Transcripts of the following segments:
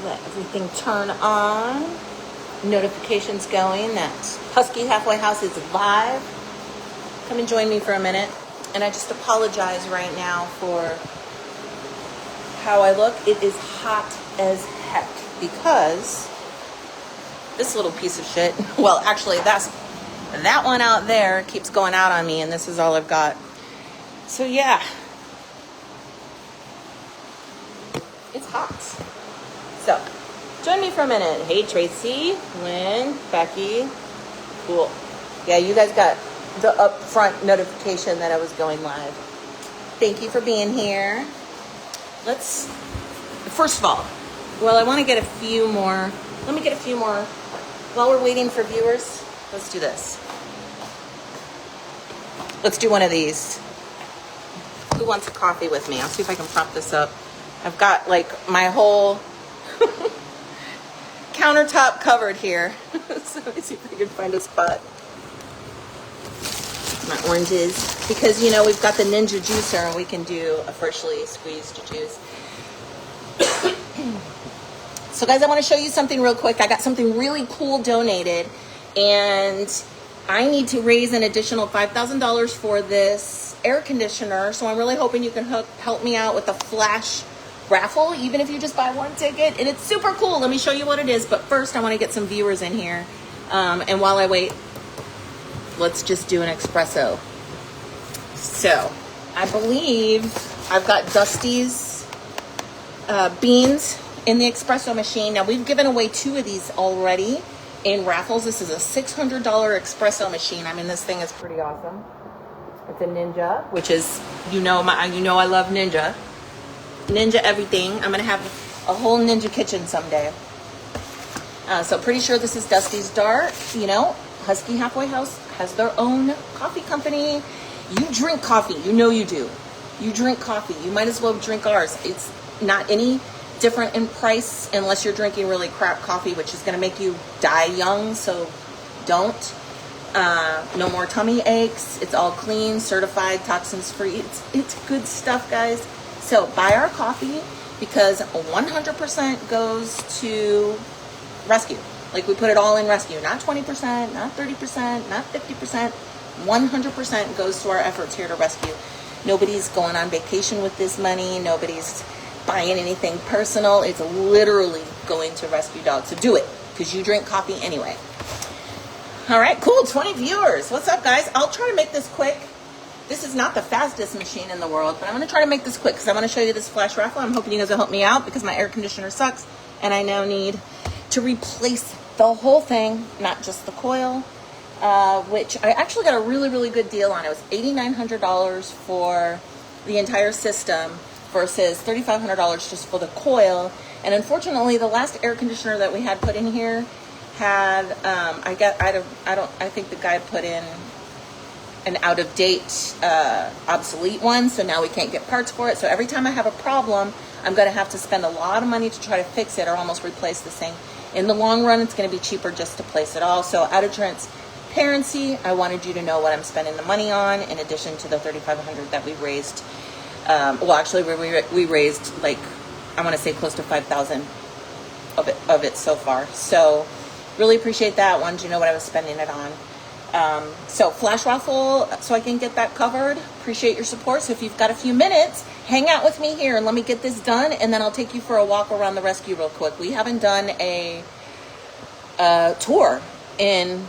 Let everything turn on. Notifications going that Husky Halfway House is live. Come and join me for a minute. And I just apologize right now for how I look. It is hot as heck because this little piece of shit, well, actually that one out there keeps going out on me, and this is all I've got. So yeah, it's hot. So join me for a minute. Hey, Tracy, Lynn, Becky. Cool. Yeah, you guys got the upfront notification that I was going live. Thank you for being here. First of all, well, I want to get a few more. Let me get a few more. While we're waiting for viewers, let's do this. Let's do one of these. Who wants a coffee with me? I'll see if I can prop this up. I've got like my whole countertop covered here. So let me see if I can find a spot. My oranges. Because, you know, we've got the Ninja juicer and we can do a freshly squeezed juice. So guys, I want to show you something real quick. I got something really cool donated, and I need to raise an additional $5,000 for this air conditioner. So I'm really hoping you can help me out with the flash raffle, even if you just buy one ticket. And it's super cool. Let me show you what it is. But first, I want to get some viewers in here. And while I wait, let's just do an espresso. So I believe I've got Dusty's beans in the espresso machine. Now, we've given away 2 of these already in raffles. This is a $600 espresso machine. I mean, this thing is pretty awesome. It's a Ninja, which is, you know I love Ninja. Ninja everything. I'm gonna have a whole Ninja kitchen someday. So pretty sure this is Dusty's Dark. You know, Husky Halfway House has their own coffee company. You drink coffee, you know you do. You drink coffee, you might as well drink ours. It's not any different in price unless you're drinking really crap coffee, which is going to make you die young, so don't. No more tummy aches. It's all clean, certified, toxins free. It's good stuff, guys. So buy our coffee because 100% goes to rescue. Like, we put it all in rescue. Not 20%, not 30%, not 50%. 100% goes to our efforts here to rescue. Nobody's going on vacation with this money. Nobody's buying anything personal. It's literally going to rescue dogs. So do it, because you drink coffee anyway. All right, cool. 20 viewers. What's up, guys? I'll try to make this quick. This is not the fastest machine in the world, but I'm going to try to make this quick because I want to show you this flash raffle. I'm hoping you guys will help me out because my air conditioner sucks, and I now need to replace the whole thing, not just the coil, which I actually got a really, really good deal on. It was $8,900 for the entire system versus $3,500 just for the coil. And unfortunately, the last air conditioner that we had put in here had I think the guy put in an out of date obsolete one, so now we can't get parts for it. So every time I have a problem, I'm going to have to spend a lot of money to try to fix it or almost replace this thing. In the long run, it's going to be cheaper just to place it all. So out of transparency, I wanted you to know what I'm spending the money on in addition to the $3,500 that we raised. Well, actually, we raised, like, I want to say close to $5,000 of it so far. So really appreciate that. Wanted you to know what I was spending it on. So flash raffle, so I can get that covered. Appreciate your support. So if you've got a few minutes, hang out with me here and let me get this done, and then I'll take you for a walk around the rescue real quick. We haven't done a tour in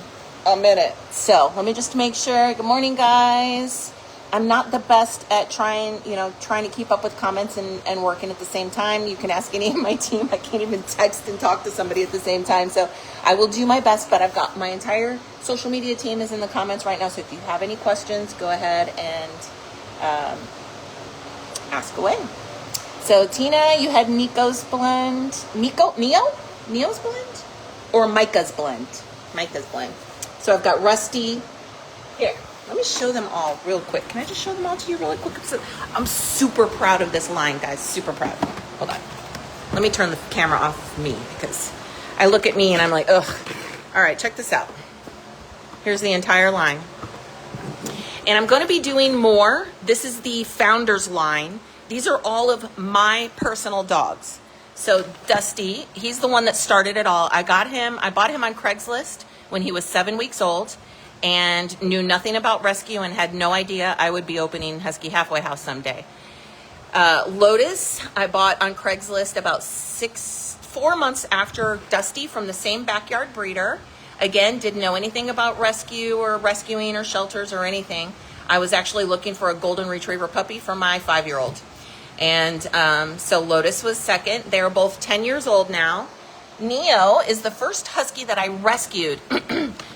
a minute, so let me just make sure. Good morning, guys. I'm not the best at trying to keep up with comments and working at the same time. You can ask any of my team. I can't even text and talk to somebody at the same time. So I will do my best, but I've got my entire social media team is in the comments right now. So if you have any questions, go ahead and ask away. So Tina, you had Nico's blend. Neo's blend? Or Micah's blend? Micah's blend. So I've got Rusty. Here. Let me show them all real quick. Can I just show them all to you really quick? I'm super proud of this line, guys. Super proud. Hold on. Let me turn the camera off of me because I look at me and I'm like, ugh. All right, check this out. Here's the entire line. And I'm going to be doing more. This is the Founders line. These are all of my personal dogs. So Dusty, he's the one that started it all. I bought him on Craigslist when he was 7 weeks old and knew nothing about rescue and had no idea I would be opening Husky Halfway House someday. Lotus, I bought on Craigslist about 4 months after Dusty from the same backyard breeder. Again, didn't know anything about rescue or rescuing or shelters or anything. I was actually looking for a golden retriever puppy for my 5-year-old. And so Lotus was second. They're both 10 years old now. Neo is the first husky that I rescued.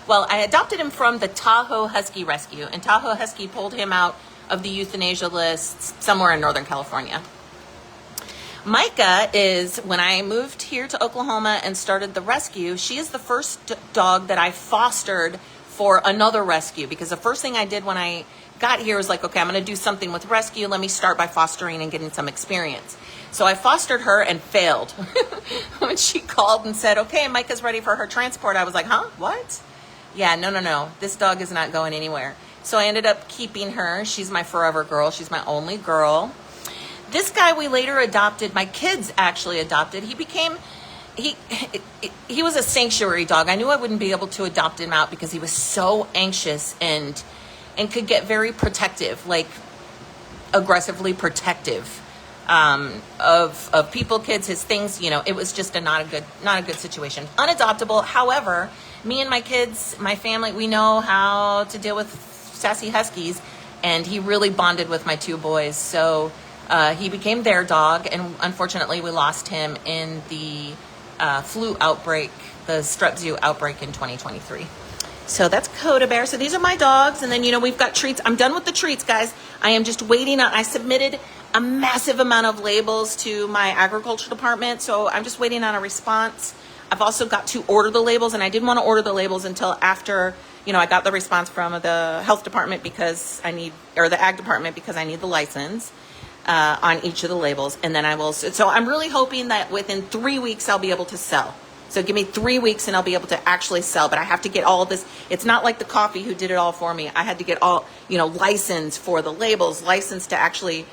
Well, I adopted him from the Tahoe Husky Rescue, and Tahoe Husky pulled him out of the euthanasia list somewhere in Northern California. Micah is, when I moved here to Oklahoma and started the rescue, she is the first dog that I fostered for another rescue, because the first thing I did when I got here was like, okay, I'm going to do something with rescue. Let me start by fostering and getting some experience. So I fostered her and failed. When she called and said, okay, Micah's ready for her transport, I was like, huh? What? Yeah, no. This dog is not going anywhere. So I ended up keeping her. She's my forever girl. She's my only girl. This guy we later adopted. My kids actually adopted. He was a sanctuary dog. I knew I wouldn't be able to adopt him out because he was so anxious and could get very protective, like aggressively protective of people, kids, his things. It was just not a good situation. Unadoptable. However, me and my kids, my family, we know how to deal with sassy huskies, and he really bonded with my 2 boys. So he became their dog, and unfortunately we lost him in the flu outbreak, the strep zoo outbreak in 2023. So that's Coda Bear. So these are my dogs. And then, we've got treats. I'm done with the treats, guys. I am just waiting on, I submitted a massive amount of labels to my agriculture department. So I'm just waiting on a response. I've also got to order the labels, and I didn't want to order the labels until after, I got the response from the health department or the ag department, because I need the license on each of the labels. And then I will, so I'm really hoping that within 3 weeks I'll be able to sell. So give me 3 weeks and I'll be able to actually sell, but I have to get all of this. It's not like the coffee who did it all for me. I had to get all, license for the labels, license to actually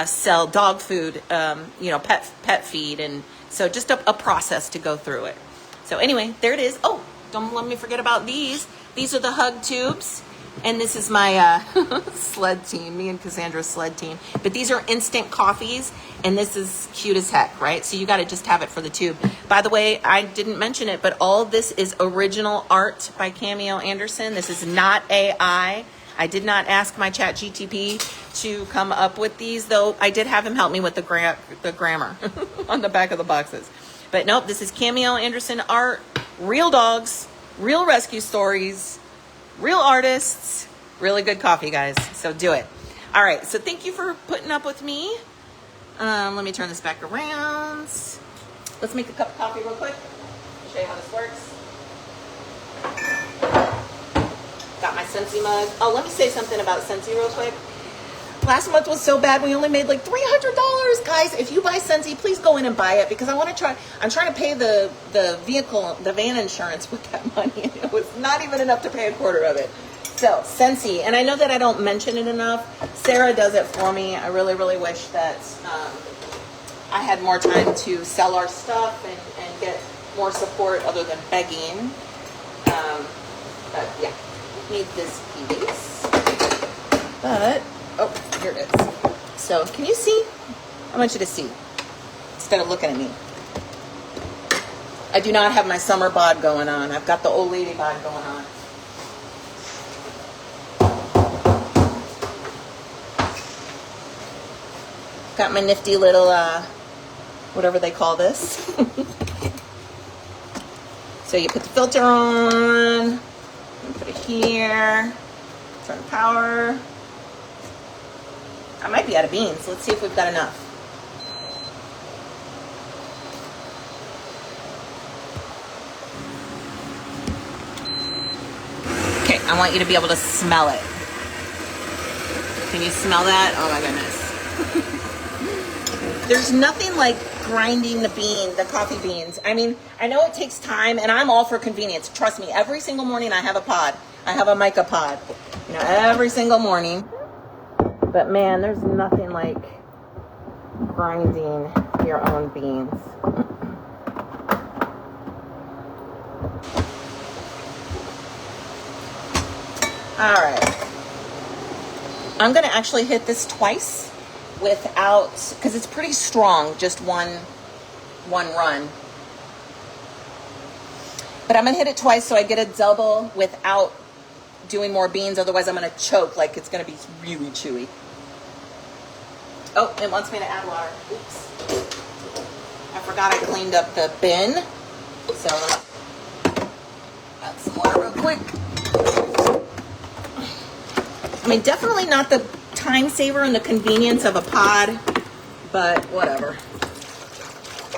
sell dog food, pet feed. And so just a process to go through it. So anyway, there it is. Oh, don't let me forget about these. These are the hug tubes. And this is my sled team, me and Cassandra's sled team. But these are instant coffees, and this is cute as heck, right? So you got to just have it for the tube. By the way, I didn't mention it, but all this is original art by Cameo Anderson. This is not AI. I did not ask my chat GTP to come up with these, though I did have him help me with the grammar on the back of the boxes. But nope, this is Cameo Anderson art, real dogs, real rescue stories, real artists, really good coffee, guys. So do it. All right. So thank you for putting up with me. Let me turn this back around. Let's make a cup of coffee real quick. I'll show you how this works. Got my Scentsy mug. Oh, let me say something about Scentsy real quick. Last month was so bad. We only made like $300. Guys, if you buy Scentsy, please go in and buy it, because I'm trying to pay the van insurance with that money. And it was not even enough to pay a quarter of it. So Scentsy, and I know that I don't mention it enough. Sarah does it for me. I really, really wish that I had more time to sell our stuff and get more support other than begging. But yeah, need this piece. But oh, here it is. So can you see? I want you to see instead of looking at me. I do not have my summer bod going on. I've got the old lady bod going on. Got my nifty little, whatever they call this. So you put the filter on, put it here, turn the power. I might be out of beans. Let's see if we've got enough. Okay, I want you to be able to smell it. Can you smell that? Oh my goodness. There's nothing like grinding the coffee beans. I mean, I know it takes time, and I'm all for convenience. Trust me, every single morning I have a pod. I have a mica pod. Every single morning. But man, there's nothing like grinding your own beans. All right. I'm going to actually hit this twice without, because it's pretty strong, just one run. But I'm going to hit it twice so I get a double without doing more beans. Otherwise, I'm going to choke, like it's going to be really chewy. Oh, it wants me to add water. Oops. I forgot I cleaned up the bin. So, add some water real quick. I mean, definitely not the time saver and the convenience of a pod, but whatever.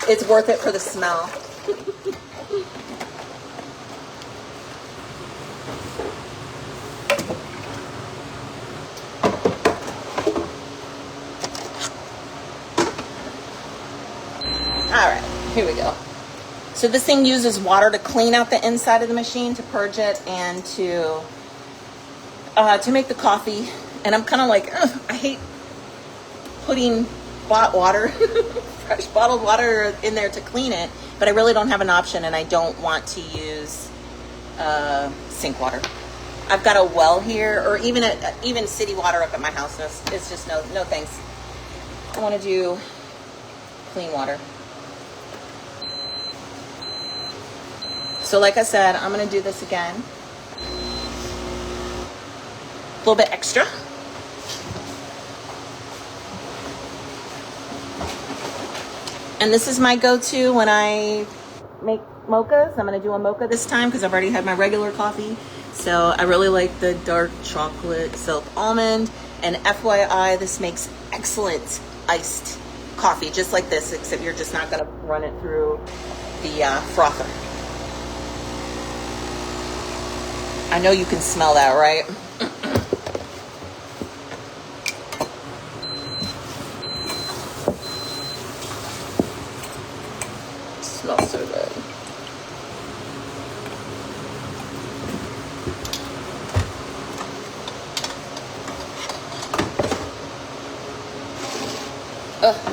It's worth it for the smell. All right, here we go. So this thing uses water to clean out the inside of the machine, to purge it, and to make the coffee. And I'm kind of like, I hate putting water, fresh bottled water in there to clean it, but I really don't have an option, and I don't want to use sink water. I've got a well here, or even city water up at my house. It's just no thanks. I want to do clean water. So like I said, I'm going to do this again. A little bit extra. And this is my go-to when I make mochas. I'm going to do a mocha this time because I've already had my regular coffee. So I really like the dark chocolate silk almond. And FYI, this makes excellent iced coffee, just like this, except you're just not going to run it through the frother. I know you can smell that, right? Smells so good.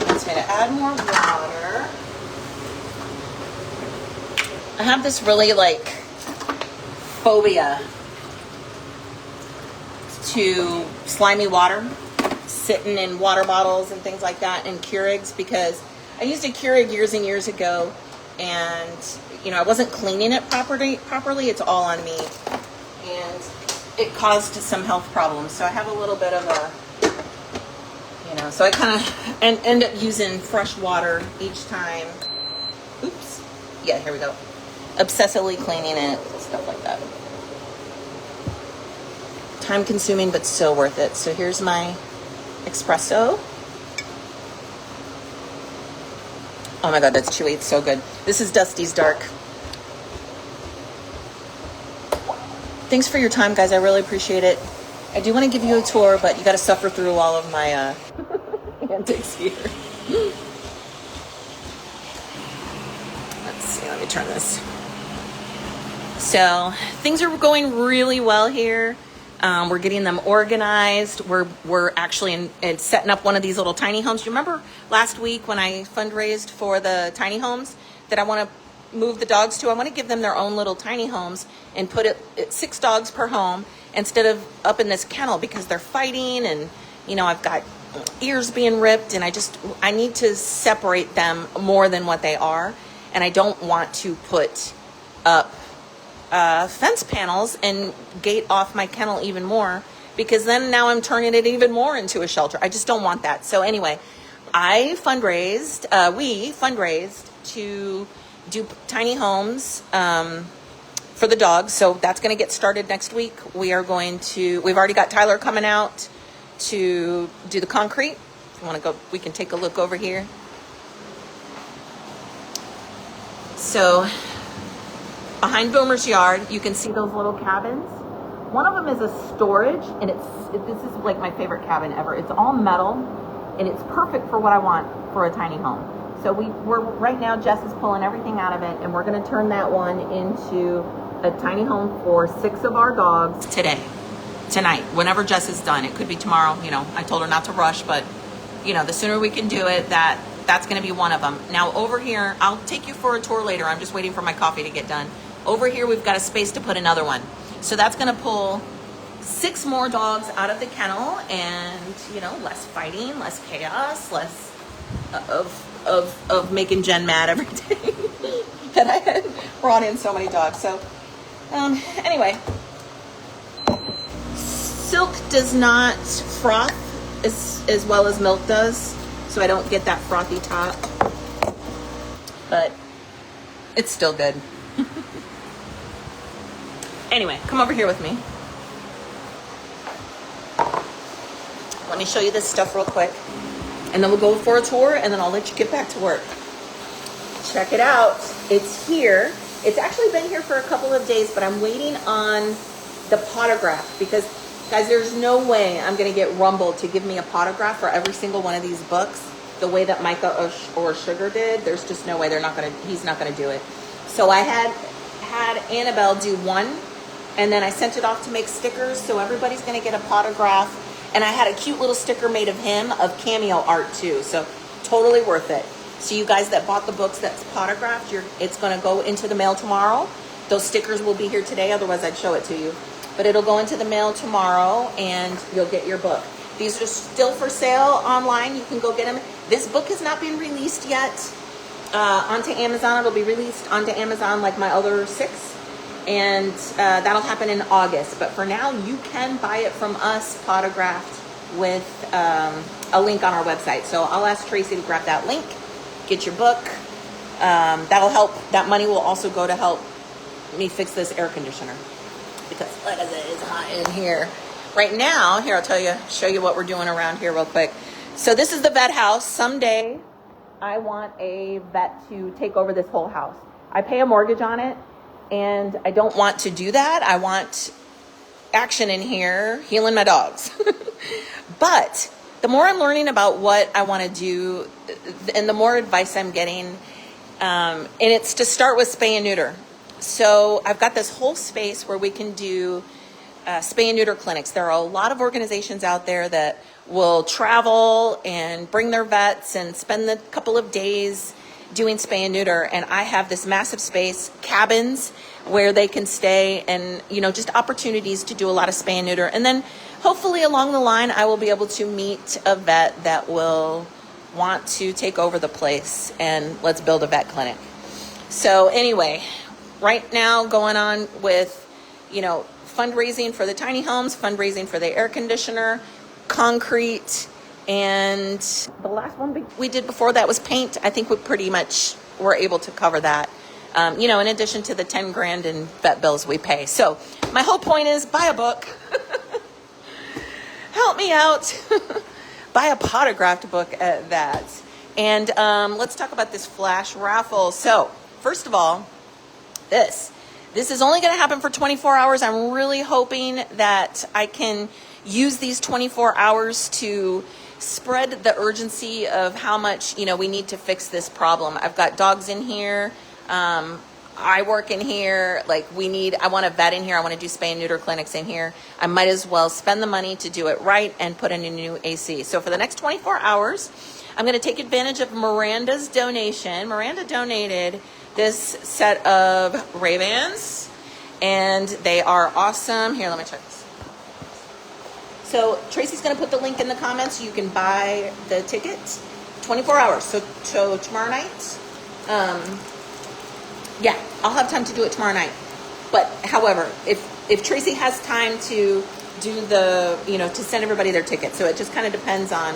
Wants me to add more water. I have this really phobia to slimy water, sitting in water bottles and things like that, and Keurigs, because I used a Keurig years and years ago, and I wasn't cleaning it properly. It's all on me, and it caused some health problems. So I have a little bit of a, so I kind of end up using fresh water each time. Oops. Yeah, here we go. Obsessively cleaning it, stuff like that. Time consuming, but so worth it. So here's my espresso. Oh my God, that's chewy. It's so good. This is Dusty's Dark. Thanks for your time, guys. I really appreciate it. I do want to give you a tour, but you got to suffer through all of my antics here. Let's see. Let me turn this. So things are going really well here. We're getting them organized. We're actually in setting up one of these little tiny homes. You remember last week when I fundraised for the tiny homes that I want to move the dogs to? I want to give them their own little tiny homes and put it 6 dogs per home instead of up in this kennel, because they're fighting, and I've got ears being ripped, and I need to separate them more than what they are, and I don't want to put up fence panels and gate off my kennel even more, because then now I'm turning it even more into a shelter. I just don't want that. So anyway, we fundraised to do tiny homes for the dogs. So that's going to get started next week. We've already got Tyler coming out to do the concrete. If you want to go, we can take a look over here. So behind Boomer's yard, you can see those little cabins. One of them is a storage, and this is like my favorite cabin ever. It's all metal, and it's perfect for what I want for a tiny home. So we're right now, Jess is pulling everything out of it, and we're going to turn that one into a tiny home for 6 of our dogs tonight, whenever Jess is done. It could be tomorrow. I told her not to rush, but the sooner we can do it, that's going to be one of them. Now over here, I'll take you for a tour later. I'm just waiting for my coffee to get done. Over here, we've got a space to put another one. So that's going to pull 6 more dogs out of the kennel, and you know, less fighting, less chaos, less of making Jen mad every day that I had brought in so many dogs. So anyway, Silk does not froth as well as milk does, so I don't get that frothy top, but it's still good. Anyway, come over here with me. Let me show you this stuff real quick, and then we'll go for a tour, and then I'll let you get back to work. Check it out. It's here. It's actually been here for a couple of days, but I'm waiting on the potograph because, guys, there's no way I'm going to get Rumble to give me a potograph for every single one of these books the way that Micah or Sugar did. There's just no way he's not going to do it. So I had Annabelle do one, and then I sent it off to make stickers, so everybody's going to get a potograph. And I had a cute little sticker made of him, of cameo art too. So totally worth it. So you guys that bought the books that's potographed, it's going to go into the mail tomorrow. Those stickers will be here today, otherwise I'd show it to you. But it'll go into the mail tomorrow, and you'll get your book. These are still for sale online. You can go get them. This book has not been released yet onto Amazon. It'll be released onto Amazon like my other 6. And that'll happen in August. But for now, you can buy it from us potographed with a link on our website. So I'll ask Tracy to grab that link, get your book. That'll help. That money will also go to help me fix this air conditioner, because like I said, it's hot in here right now. Here, I'll show you what we're doing around here real quick. So this is the vet house. Someday I want a vet to take over this whole house. I pay a mortgage on it, and I don't want to do that. I want action in here, healing my dogs. But the more I'm learning about what I want to do, and the more advice I'm getting, and it's to start with spay and neuter. So I've got this whole space where we can do spay and neuter clinics. There are a lot of organizations out there that will travel and bring their vets and spend the couple of days doing spay and neuter. And I have this massive space, cabins where they can stay, and just opportunities to do a lot of spay and neuter. And then hopefully along the line, I will be able to meet a vet that will want to take over the place, and let's build a vet clinic. So anyway, right now going on with fundraising for the tiny homes, fundraising for the air conditioner, concrete, and the last one we did before that was paint. I think we pretty much were able to cover that, in addition to the 10 grand in vet bills we pay. So my whole point is, buy a book. Help me out. Buy a potographed book at that. And let's talk about this flash raffle. So first of all, this is only going to happen for 24 hours. I'm really hoping that I can use these 24 hours to spread the urgency of how much, we need to fix this problem. I've got dogs in here. I work in here. I want a vet in here. I want to do spay and neuter clinics in here. I might as well spend the money to do it right and put in a new AC. So for the next 24 hours, I'm going to take advantage of Miranda's donation. Miranda donated this set of Ray-Bans, and they are awesome. Here, let me check this. So Tracy's going to put the link in the comments. You can buy the ticket 24 hours. So tomorrow night, yeah, I'll have time to do it tomorrow night. But however, if Tracy has time to do to send everybody their ticket. So it just kind of depends on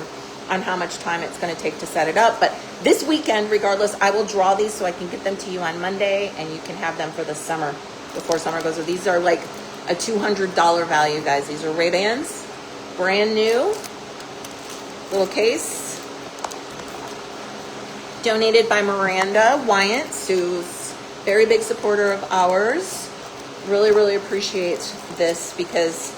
how much time it's going to take to set it up. But this weekend, regardless, I will draw these so I can get them to you on Monday, and you can have them for the summer, before summer goes. So these are like a $200 value, guys. These are Ray-Bans, brand new, little case, donated by Miranda Wyant, who's a very big supporter of ours. Really, really appreciate this, because,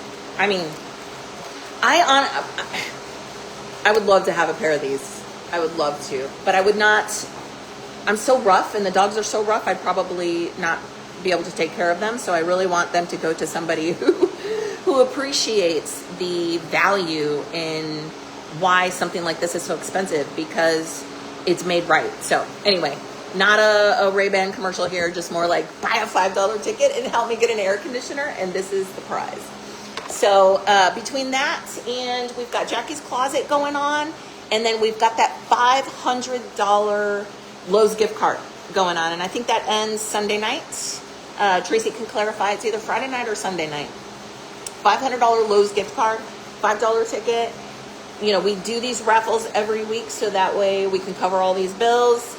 I would love to have a pair of these. I would love to, but I would not. I'm so rough, and the dogs are so rough, I'd probably not be able to take care of them. So I really want them to go to somebody who appreciates the value in why something like this is so expensive, because it's made right. So anyway, not a Ray-Ban commercial here, just more like buy a $5 ticket and help me get an air conditioner, and this is the prize. So between that and we've got Jackie's Closet going on, and then we've got that $500 Lowe's gift card going on, and I think that ends Sunday night. Tracy can clarify. It's either Friday night or Sunday night. $500 Lowe's gift card, $5 ticket. You know, we do these raffles every week so that way we can cover all these bills,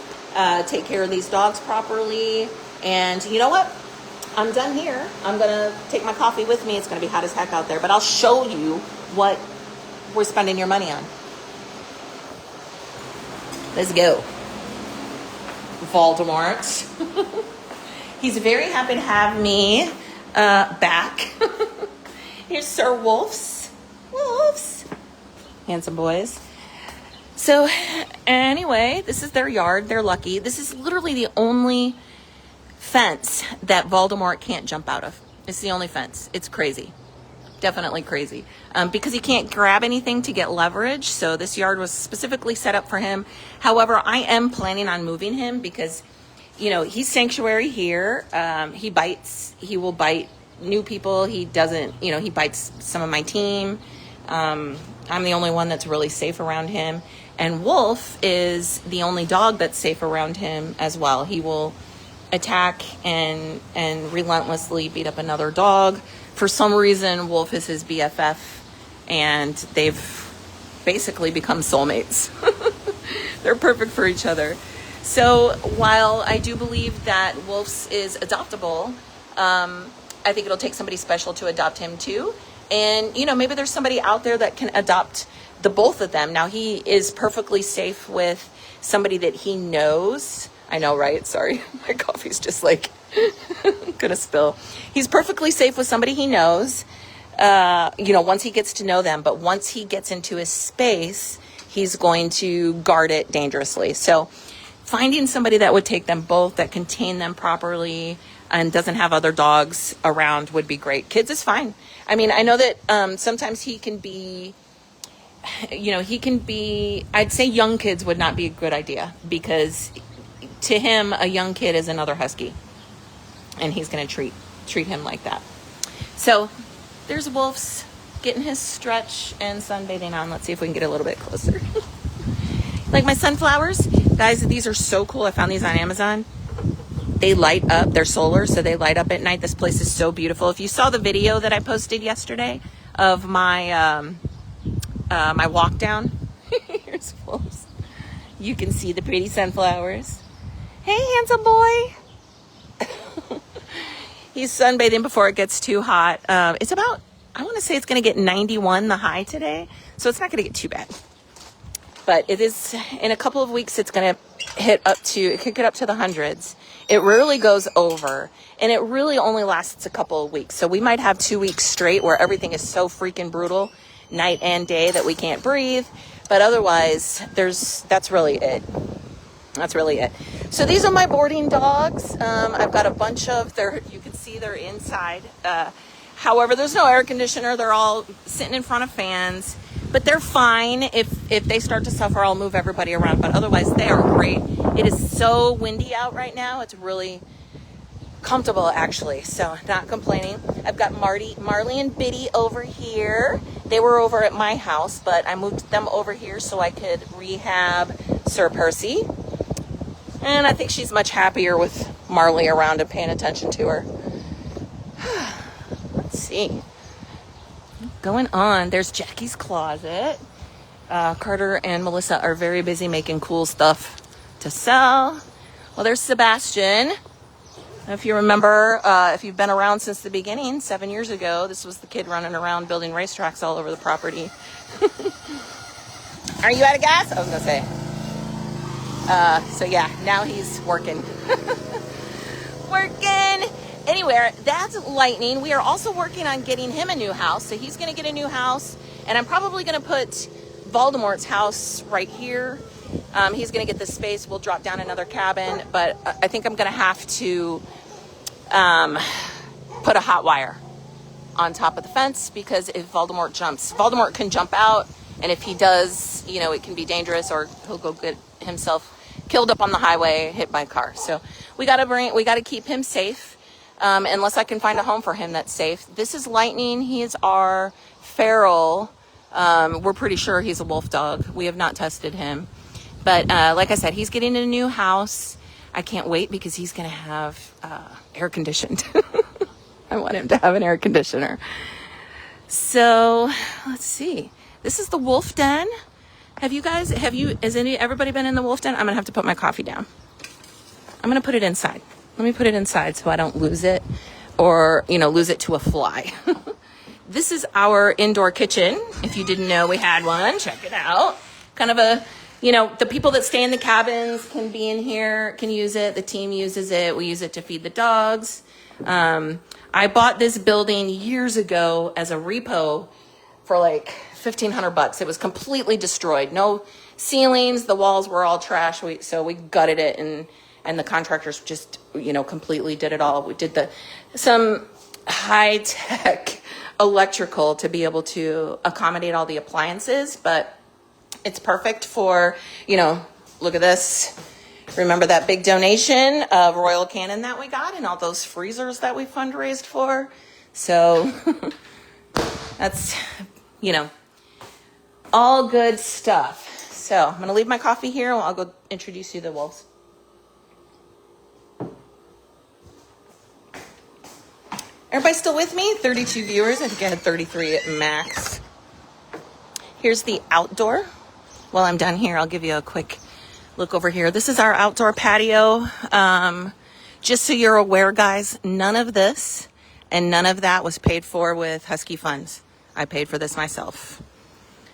take care of these dogs properly. And you know what? I'm done here. I'm going to take my coffee with me. It's going to be hot as heck out there, but I'll show you what we're spending your money on. Let's go. Voldemort. He's very happy to have me back. Here's Sir Wolf's. Wolves. Handsome boys. So anyway, this is their yard. They're lucky. This is literally the only fence that Voldemort can't jump out of. It's the only fence. It's crazy. Definitely crazy. Because he can't grab anything to get leverage. So this yard was specifically set up for him. However, I am planning on moving him because, you know, he's sanctuary here. He bites. He will bite new people. He doesn't, you know, he bites some of my team. I'm the only one that's really safe around him. And Wolf is the only dog that's safe around him as well. He will attack and relentlessly beat up another dog. For some reason, Wolf is his BFF, and they've basically become soulmates. They're perfect for each other. So while I do believe that Wolf's is adoptable, I think it'll take somebody special to adopt him too. And, you know, maybe there's somebody out there that can adopt the both of them. Now, he is perfectly safe with somebody that he knows. I know, right? Sorry. My coffee's just like gonna spill. He's perfectly safe with somebody he knows, you know, once he gets to know them. But once he gets into his space, he's going to guard it dangerously. So finding somebody that would take them both, that contain them properly, and doesn't have other dogs around would be great. Kids is fine. I mean, I know that sometimes he can be, you know, I'd say young kids would not be a good idea, because to him, a young kid is another husky, and he's going to treat him like that. So there's Wolf's getting his stretch and sunbathing on. Let's see if we can get a little bit closer. Like my sunflowers, guys, these are so cool. I found these on Amazon. They light up. They're solar, so they light up at night. This place is so beautiful. If you saw the video that I posted yesterday of my my walk down, here's Wolf's. You can see the pretty sunflowers. Hey, handsome boy. He's sunbathing before it gets too hot. It's about, I want to say it's going to get 91 the high today, so it's not going to get too bad. But it is, in a couple of weeks, it's going to it could get up to the hundreds. It rarely goes over, and it really only lasts a couple of weeks. So we might have 2 weeks straight where everything is so freaking brutal, night and day, that we can't breathe. But otherwise, that's really it. That's really it. So these are my boarding dogs. I've got a bunch of, you can see they're inside. However, there's no air conditioner. They're all sitting in front of fans. But they're fine. If they start to suffer, I'll move everybody around. But otherwise, they are great. It is so windy out right now. It's really comfortable, actually. So not complaining. I've got Marley and Biddy over here. They were over at my house, but I moved them over here so I could rehab Sir Percy. And I think she's much happier with Marley around and paying attention to her. Let's see. Going on, there's Jackie's Closet. Carter and Melissa are very busy making cool stuff to sell. Well, there's Sebastian. If you remember, if you've been around since the beginning, 7 years ago, this was the kid running around building racetracks all over the property. Are you out of gas? I was going to say. So yeah, now he's working. Working. Anyway, that's Lightning. We are also working on getting him a new house. So he's going to get a new house, and I'm probably going to put Voldemort's house right here. He's going to get this space. We'll drop down another cabin, but I think I'm going to have to put a hot wire on top of the fence, because if Voldemort can jump out, and if he does, you know, it can be dangerous, or he'll go get himself killed up on the highway, hit by a car. So we got to keep him safe. unless I can find a home for him that's safe. This is Lightning. He is our feral. We're pretty sure he's a wolf dog. We have not tested him. But like I said, he's getting a new house. I can't wait because he's going to have air conditioned. I want him to have an air conditioner. So let's see. This is the wolf den. Has everybody been in the wolf den? I'm going to have to put my coffee down. I'm going to put it inside. Let me put it inside so I don't lose it or, lose it to a fly. This is our indoor kitchen. If you didn't know we had one, check it out. Kind of a, the people that stay in the cabins can be in here, can use it. The team uses it. We use it to feed the dogs. I bought this building years ago as a repo for like $1,500. It was completely destroyed. No ceilings. The walls were all trash. So we gutted it and the contractors just, completely did it all. We did some high-tech electrical to be able to accommodate all the appliances, but it's perfect for, look at this. Remember that big donation of Royal Canin that we got and all those freezers that we fundraised for? So that's, all good stuff. So I'm going to leave my coffee here. I'll go introduce you to the wolves. Everybody still with me? 32 viewers. I think I had 33 at max. Here's the outdoor. While I'm done here, I'll give you a quick look over here. This is our outdoor patio. Just so you're aware, guys, none of this and none of that was paid for with Husky funds. I paid for this myself.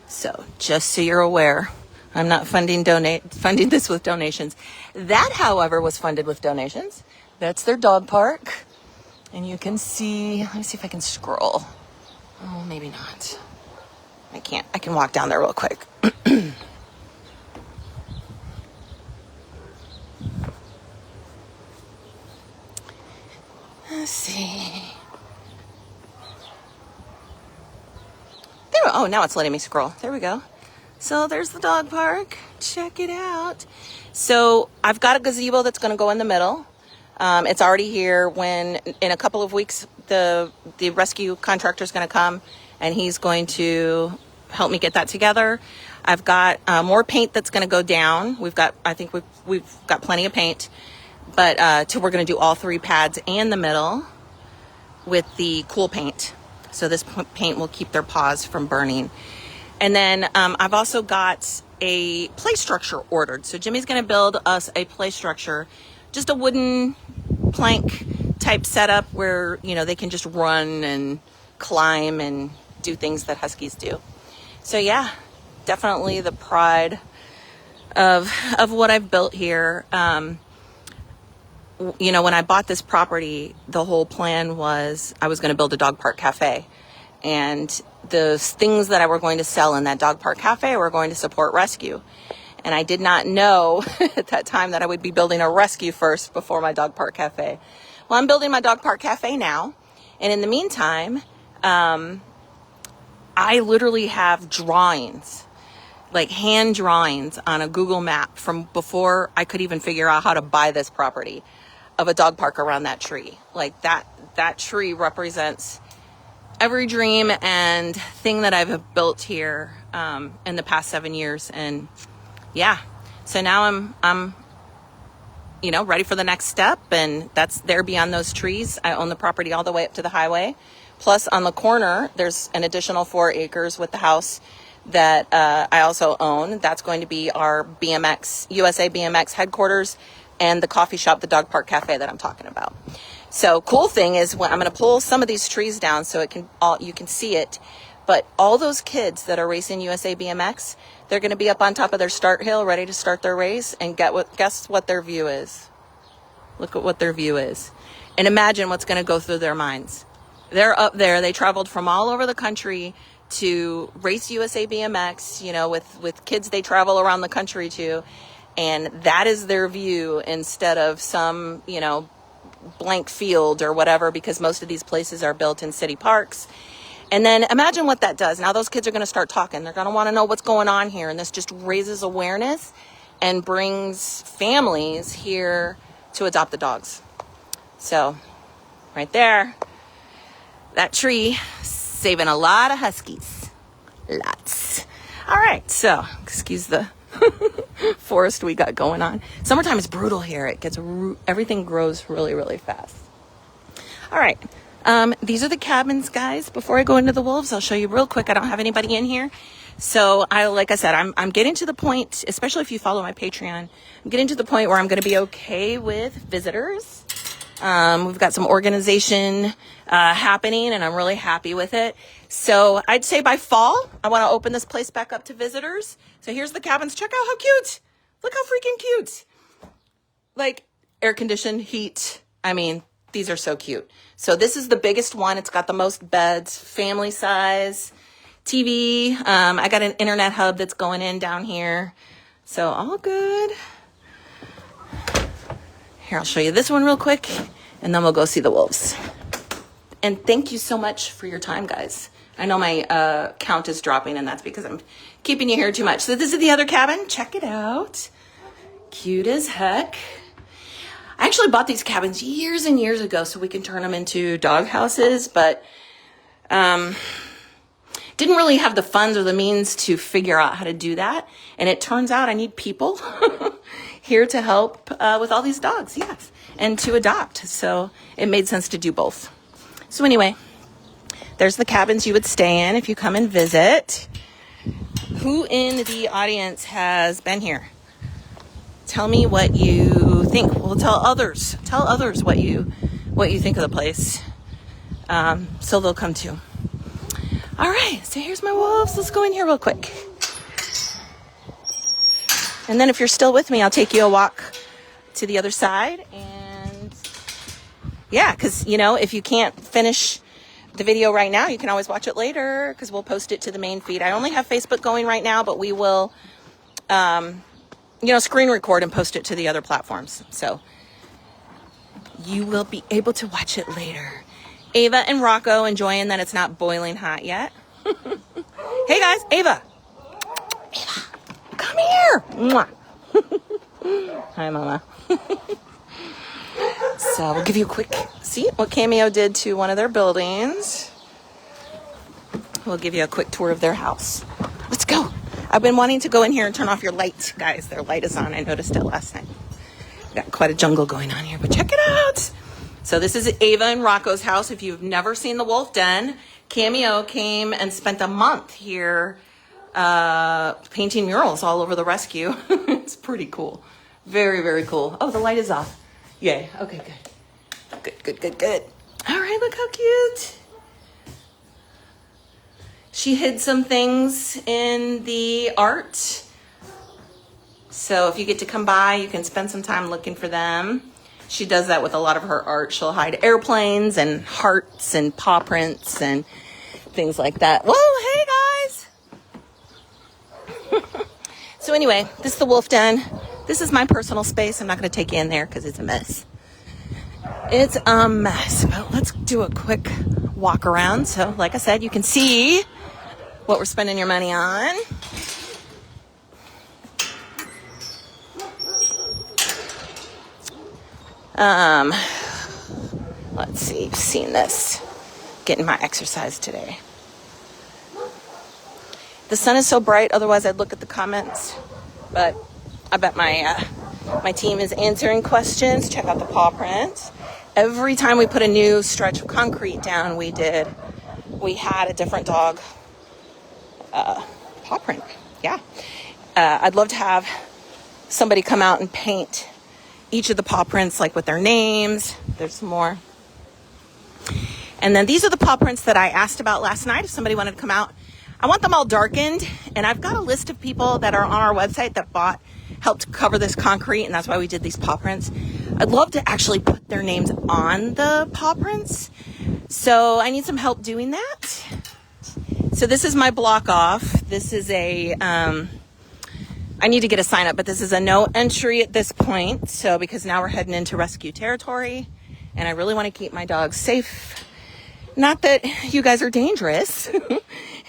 So just so you're aware, I'm not funding this with donations. That, however, was funded with donations. That's their dog park. And you can see, let me see if I can scroll. Oh, maybe not. I can't. I can walk down there real quick. Let's see. Oh, now it's letting me scroll. There we go. So there's the dog park. Check it out. So I've got a gazebo that's going to go in the middle. It's already here. In a couple of weeks, the rescue contractor is going to come and he's going to help me get that together. I've got more paint that's going to go down. I think we've got plenty of paint, but we're going to do all 3 pads and the middle with the cool paint. So this paint will keep their paws from burning. And then I've also got a play structure ordered. So Jimmy's going to build us a play structure, just a wooden plank type setup where, they can just run and climb and do things that Huskies do. So yeah, definitely the pride of what I've built here. When I bought this property, the whole plan was I was going to build a dog park cafe. And the things that I were going to sell in that dog park cafe were going to support rescue. And I did not know at that time that I would be building a rescue first before my dog park cafe. Well, I'm building my dog park cafe now. And in the meantime, I literally have drawings, like hand drawings on a Google map from before I could even figure out how to buy this property, of a dog park around that tree. Like that tree represents every dream and thing that I've built here in the past 7 years. And yeah, so now I'm ready for the next step, and that's there beyond those trees. I own the property all the way up to the highway. Plus on the corner, there's an additional 4 acres with the house that I also own. That's going to be our USA BMX headquarters and the coffee shop, the dog park cafe that I'm talking about. So cool thing is when I'm going to pull some of these trees down so you can see it. But all those kids that are racing USA BMX, they're going to be up on top of their start hill, ready to start their race. And guess what their view is? Look at what their view is. And imagine what's going to go through their minds. They're up there. They traveled from all over the country to race USA BMX, with kids they travel around the country to. And that is their view instead of some, blank field or whatever, because most of these places are built in city parks. And then imagine what that does. Now those kids are going to start talking. They're going to want to know what's going on here. And this just raises awareness and brings families here to adopt the dogs. So right there. That tree saving a lot of huskies. Lots. All right, so excuse the forest we got going on. Summertime is brutal here. It gets everything grows really, really fast. All right, these are the cabins, guys. Before I go into the wolves, I'll show you real quick. I don't have anybody in here. So like I said, I'm getting to the point, especially if you follow my Patreon, I'm getting to the point where I'm going to be okay with visitors. We've got some organization happening, and I'm really happy with it. So I'd say by fall, I want to open this place back up to visitors. So here's the cabins. Check out how cute. Look how freaking cute. Like air conditioned, heat. I mean, these are so cute. So this is the biggest one. It's got the most beds, family size, TV. I got an internet hub that's going in down here. So all good. Here, I'll show you this one real quick, and then we'll go see the wolves. And thank you so much for your time, guys. I know my count is dropping, and that's because I'm keeping you here too much. So this is the other cabin. Check it out. Cute as heck. I actually bought these cabins years and years ago so we can turn them into dog houses, but didn't really have the funds or the means to figure out how to do that. And it turns out I need people here to help with all these dogs, yes, and to adopt. So it made sense to do both. So anyway, there's the cabins you would stay in if you come and visit. Who in the audience has been here? Tell me what you think. Well, tell others what you think of the place. So they'll come too. All right, so here's my wolves. Let's go in here real quick. And then if you're still with me, I'll take you a walk to the other side. And yeah, because, you know, if you can't finish the video right now, you can always watch it later because we'll post it to the main feed. I only have Facebook going right now, but we will, screen record and post it to the other platforms. So you will be able to watch it later. Ava and Rocco enjoying that it's not boiling hot yet. Hey guys, Ava, come here. Mwah. Hi, Mama. So we'll give you a quick see what Cameo did to one of their buildings. We'll give you a quick tour of their house. Let's go. I've been wanting to go in here and turn off your light, guys. Their light is on. I noticed it last night. Got quite a jungle going on here, but check it out. So this is Ava and Rocco's house. If you've never seen the Wolf Den, Cameo came and spent a month here painting murals all over the rescue. It's pretty cool. Very, very cool. Oh, the light is off. Yay. Okay, good. All right, look how cute. She hid some things in the art. So if you get to come by, you can spend some time looking for them. She does that with a lot of her art. She'll hide airplanes and hearts and paw prints and things like that. Whoa, hey guys. So anyway, this is the Wolf Den. This is my personal space. I'm not going to take you in there because it's a mess. It's a mess. But let's do a quick walk around. So like I said, you can see what we're spending your money on. Let's see, you've seen this. Getting my exercise today. The sun is so bright, otherwise I'd look at the comments. But I bet my team is answering questions. Check out the paw prints. Every time we put a new stretch of concrete down, we had a different dog paw print. Yeah. I'd love to have somebody come out and paint each of the paw prints, like with their names. There's some more. And then these are the paw prints that I asked about last night. If somebody wanted to come out, I want them all darkened. And I've got a list of people that are on our website that helped cover this concrete. And that's why we did these paw prints. I'd love to actually put their names on the paw prints. So I need some help doing that. So this is my block off. This is I need to get a sign up, but this is a no entry at this point. So because now we're heading into rescue territory and I really want to keep my dogs safe. Not that you guys are dangerous.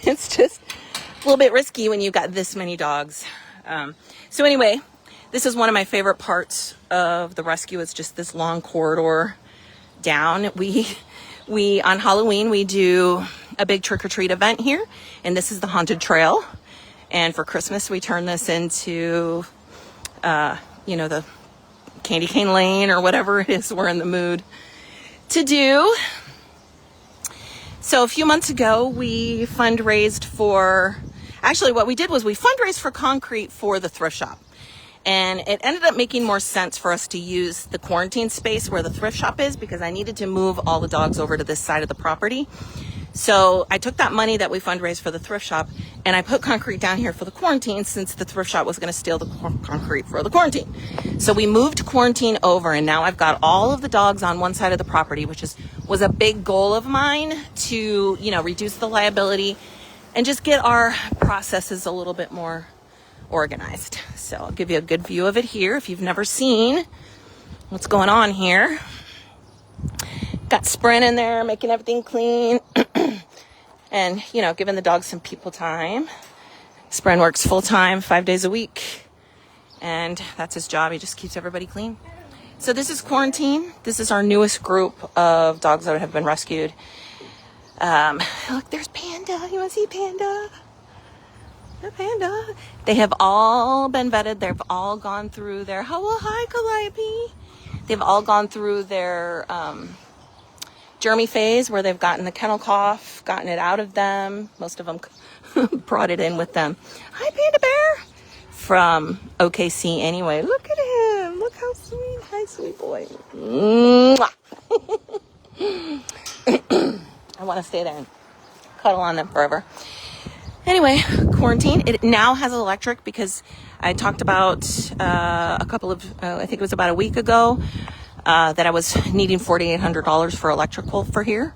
It's just a little bit risky when you've got this many dogs. So anyway, this is one of my favorite parts of the rescue. It's just this long corridor down. We on Halloween, we do a big trick-or-treat event here, and this is the haunted trail. And for Christmas, we turn this into, the candy cane lane or whatever it is we're in the mood to do. So a few months ago, we fundraised for, actually what we did was we fundraised for concrete for the thrift shop. And it ended up making more sense for us to use the quarantine space where the thrift shop is, because I needed to move all the dogs over to this side of the property. So I took that money that we fundraised for the thrift shop and I put concrete down here for the quarantine, since the thrift shop was going to steal the concrete for the quarantine. So we moved quarantine over, and now I've got all of the dogs on one side of the property, which was a big goal of mine to, reduce the liability and just get our processes a little bit more organized. So I'll give you a good view of it here if you've never seen what's going on here. Got Sprint in there making everything clean and, giving the dogs some people time. Sprint works full time, 5 days a week, and that's his job. He just keeps everybody clean. So this is quarantine. This is our newest group of dogs that have been rescued. Look, there's Panda. You want to see Panda? The Panda. They have all been vetted. They've all gone through their, hi, Calliope. They've all gone through their germy phase, where they've gotten the kennel cough, gotten it out of them. Most of them brought it in with them. Hi, Panda Bear. From OKC anyway. Look at him. Look how sweet. Hi, sweet boy. I want to stay there and cuddle on them forever. Anyway, quarantine. It now has electric, because I talked about I think it was about a week ago, that I was needing $4,800 for electrical for here.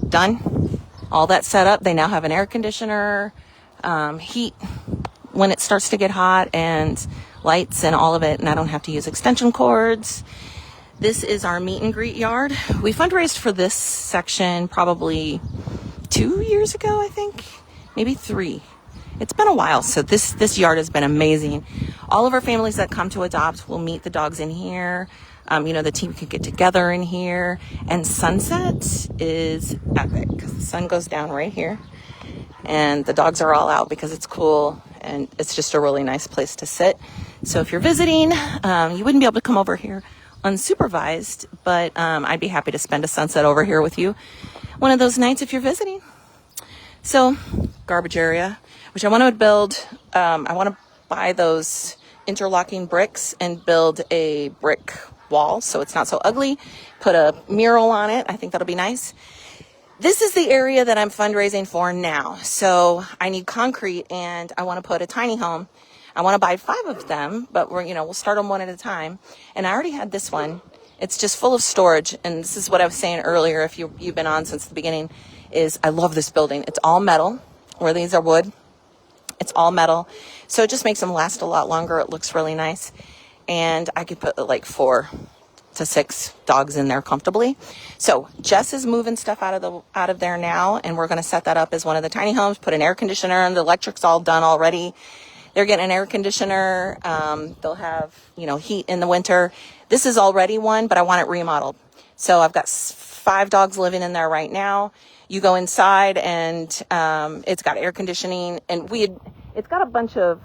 Done. All that set up. They now have an air conditioner, heat when it starts to get hot, and lights and all of it. And I don't have to use extension cords. This is our meet and greet yard. We fundraised for this section probably 2 years ago, I think. Maybe 3. It's been a while. So this yard has been amazing. All of our families that come to adopt will meet the dogs in here. The team can get together in here. And sunset is epic, because the sun goes down right here. And the dogs are all out because it's cool. And it's just a really nice place to sit. So if you're visiting, you wouldn't be able to come over here unsupervised. But I'd be happy to spend a sunset over here with you one of those nights if you're visiting. So, garbage area, which I want to build. I want to buy those interlocking bricks and build a brick wall so it's not so ugly. Put a mural on it. I think that'll be nice. This is the area that I'm fundraising for now. So I need concrete, and I want to put a tiny home. I want to buy 5 of them, but we'll start them one at a time. And I already had this one. It's just full of storage. And this is what I was saying earlier, if you've been on since the beginning, is I love this building. It's all metal, where these are wood. It's all metal. So it just makes them last a lot longer. It looks really nice. And I could put like 4 to 6 dogs in there comfortably. So Jess is moving stuff out of there now, and we're going to set that up as one of the tiny homes, put an air conditioner, and the electric's all done already. They're getting an air conditioner. They'll have, heat in the winter. This is already one, but I want it remodeled. So I've got 5 dogs living in there right now. You go inside, and it's got air conditioning, and it's got a bunch of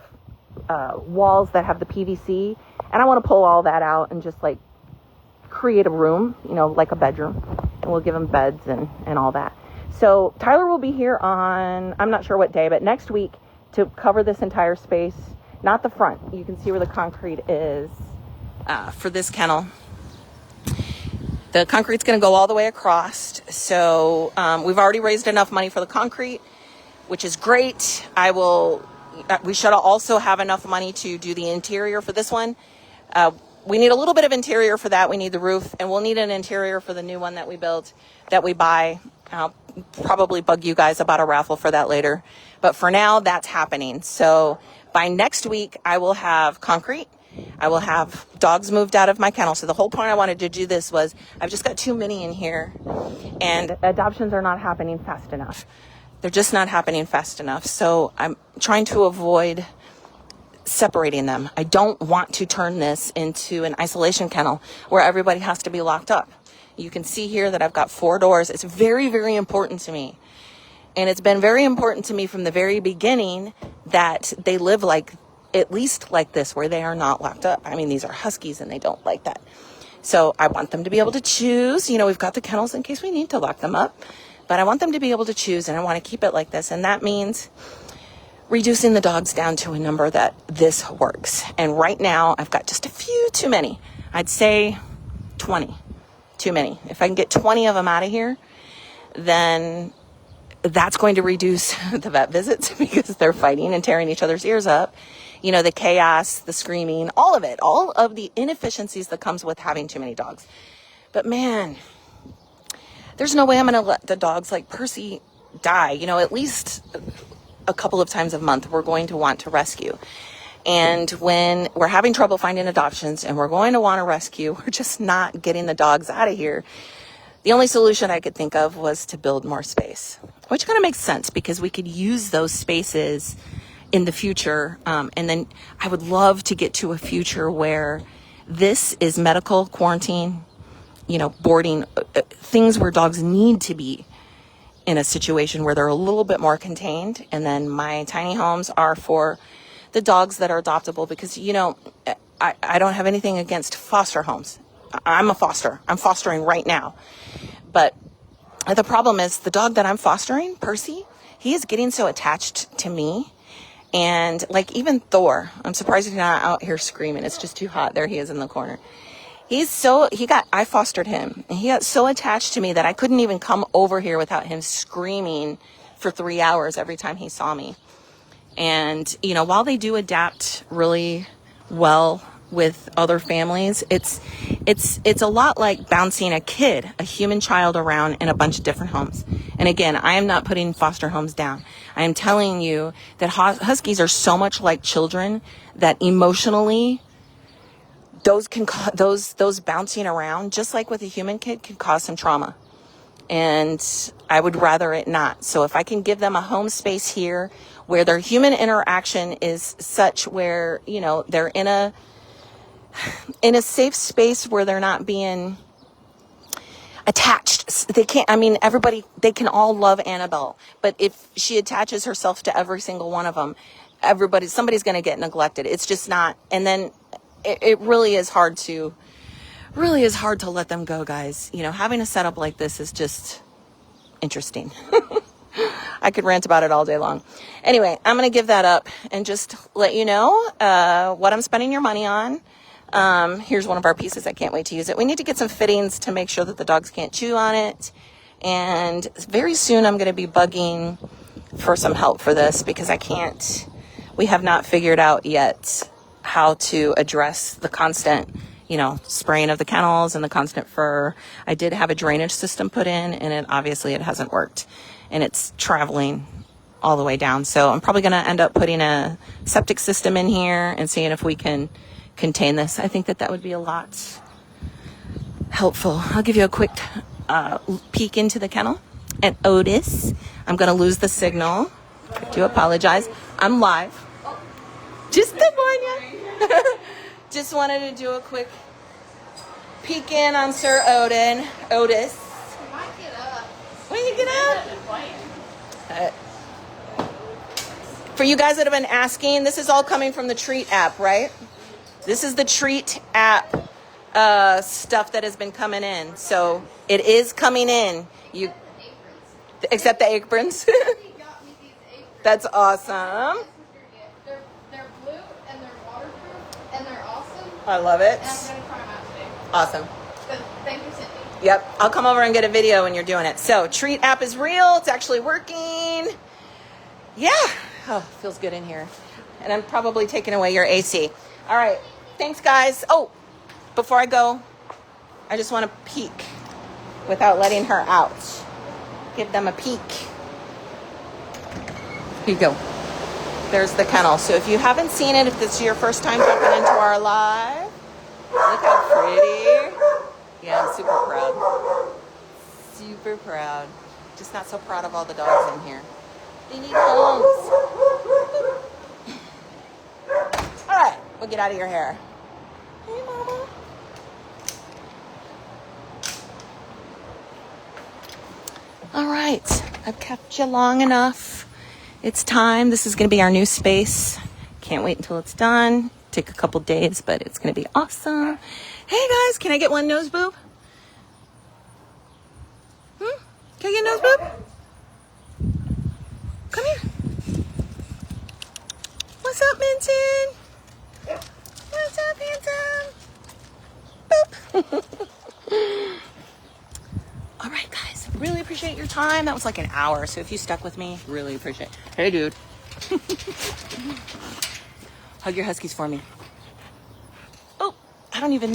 walls that have the PVC, and I want to pull all that out and just like create a room, like a bedroom, and we'll give them beds and all that. So Tyler will be here on, I'm not sure what day, but next week to cover this entire space, not the front. You can see where the concrete is for this kennel. The concrete's going to go all the way across. So we've already raised enough money for the concrete, which is great. We should also have enough money to do the interior for this one. We need a little bit of interior for that. We need the roof, and we'll need an interior for the new one that we build, that we buy. I'll probably bug you guys about a raffle for that later. But for now, that's happening. So by next week, I will have concrete. I will have dogs moved out of my kennel. So the whole point I wanted to do this was I've just got too many in here, and adoptions are not happening fast enough. They're just not happening fast enough. So I'm trying to avoid separating them. I don't want to turn this into an isolation kennel where everybody has to be locked up. You can see here that I've got 4 doors. It's very, very important to me. And it's been very important to me from the very beginning that they live like, at least like this, where they are not locked up. I mean, these are Huskies and they don't like that. So I want them to be able to choose. You know, we've got the kennels in case we need to lock them up, but I want them to be able to choose, and I want to keep it like this. And that means reducing the dogs down to a number that this works. And right now I've got just a few too many. I'd say 20 too many. If I can get 20 of them out of here, then that's going to reduce the vet visits because they're fighting and tearing each other's ears up. You know, the chaos, the screaming, all of it, all of the inefficiencies that comes with having too many dogs. But man, there's no way I'm going to let the dogs like Percy die. You know, at least a couple of times a month, we're going to want to rescue. And when we're having trouble finding adoptions and we're going to want to rescue, we're just not getting the dogs out of here. The only solution I could think of was to build more space, which kind of makes sense because we could use those spaces in the future. And then I would love to get to a future where this is medical quarantine, you know, boarding, things where dogs need to be in a situation where they're a little bit more contained. And then my tiny homes are for the dogs that are adoptable because, you know, I don't have anything against foster homes. I'm a foster. I'm fostering right now. But the problem is the dog that I'm fostering, Percy, he is getting so attached to me. And like even Thor, I'm surprised he's not out here screaming. It's just too hot. There he is in the corner. I fostered him and he got so attached to me that I couldn't even come over here without him screaming for 3 hours every time he saw me. And, you know, while they do adapt really well with other families, it's a lot like bouncing a human child around in a bunch of different homes. And again, I am not putting foster homes down. I am telling you that Huskies are so much like children that emotionally those bouncing around, just like with a human kid, can cause some trauma. And I would rather it not. So if I can give them a home space here where their human interaction is such where, you know, they're in a safe space where they're not being attached. They can all love Annabelle, but if she attaches herself to every single one of them, somebody's going to get neglected. It's just not. And then it really is hard to let them go, guys. You know, having a setup like this is just interesting. I could rant about it all day long. Anyway, I'm going to give that up and just let you know what I'm spending your money on. Here's one of our pieces. I can't wait to use it. We need to get some fittings to make sure that the dogs can't chew on it. And very soon I'm going to be bugging for some help for this because we have not figured out yet how to address the constant, you know, spraying of the kennels and the constant fur. I did have a drainage system put in and it hasn't worked and it's traveling all the way down. So I'm probably going to end up putting a septic system in here and seeing if we can contain this. I think that would be a lot helpful. I'll give you a quick peek into the kennel. And Otis, I'm going to lose the signal. I do apologize. I'm live. Just to warn you. Just wanted to do a quick peek in on Sir Otis. When you get up? For you guys that have been asking, this is all coming from the Treat app, right? This is the Treat app stuff that has been coming in. So it is coming in. Except the aprons. That's awesome. They're blue and they're waterproof and they're awesome. I love it. And I'm going to try them out today. Awesome. So thank you, Cindy. Yep. I'll come over and get a video when you're doing it. So Treat app is real. It's actually working. Yeah. Oh, feels good in here. And I'm probably taking away your AC. All right. Thanks, guys. Oh, before I go, I just want to peek without letting her out. Give them a peek. Here you go. There's the kennel. So if you haven't seen it, if this is your first time jumping into our live, look how pretty. Yeah, I'm super proud. Super proud. Just not so proud of all the dogs in here. They need homes. All right, we'll get out of your hair. Hey, Mama. All right, I've kept you long enough. It's time. This is going to be our new space. Can't wait until it's done. Take a couple days, but it's going to be awesome. Hey guys, can I get one nose boob? Can I get a nose boob? Come here. What's up, Minton? What's up, handsome? Boop. All right, guys. Really appreciate your time. That was like an hour, so if you stuck with me, really appreciate it. Hey, dude. Hug your huskies for me. Oh, I don't even know.